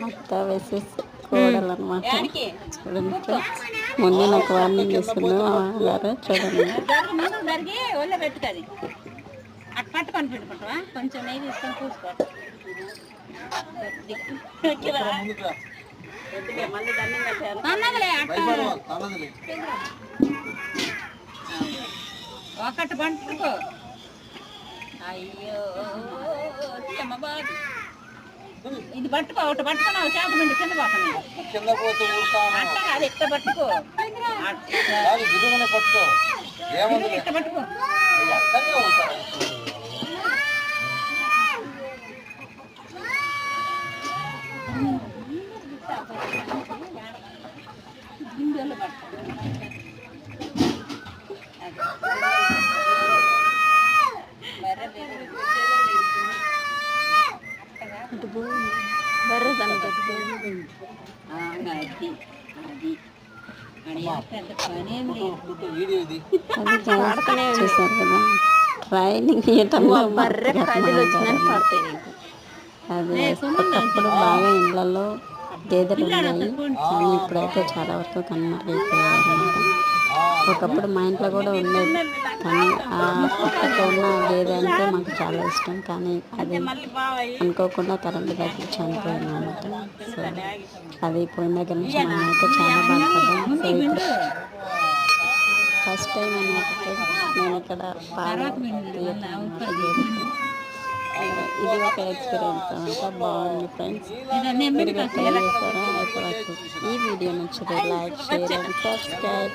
అత్త వేసేస్ కోడలు అనమాట. చూడండి ఫ్రెండ్స్, ముందు నాకు వార్నింగ్ చేస్తున్నాడు మా గారు. చూడండి అటు పట్టుకొని పెట్టుకుంటావా, కొంచెం నెయ్యి తీసుకొని పూసుకో. ఒకటి పట్టుకో. అయ్యో ఇది పట్టుకో, ఒకటి పట్టుకున్నావు చేప పిండి కింద పోతుంది. అట్లా కాదు, ఇట్ట పట్టుకో, ఇట్ట పట్టుకో. చూసారు కదా, ట్రైనింగ్ అదే ఒకప్పుడు బాగా ఇళ్ళల్లో గేదెలు ఉన్నాయి, కానీ ఇప్పుడైతే చాలా వరకు కనుమరుగైపోయాయి అన్నమాట. ఒకప్పుడు మా ఇంట్లో కూడా ఉండేది, కానీ ఆ పక్కకు ఉన్న గేదె అంటే మాకు చాలా ఇష్టం, కానీ అది అనుకోకుండా కరెంటు దగ్గర చనిపోయింది అనమాట. సో అది పోయిన దగ్గర నుంచి మనమైతే చాలా బాధపడ్డాం. సో ఇప్పుడు ఫస్ట్ టైం అనమాట నేను ఇక్కడ పాలు ఇది ఒక ఎక్స్పీరియన్స్ అనమాట. బాగుంది ఫ్రెండ్స్. మీరు ట్రై చేస్తారా? అయితే ఈ వీడియో నచ్చితే లైక్, షేర్ అండ్ సబ్స్క్రైబ్.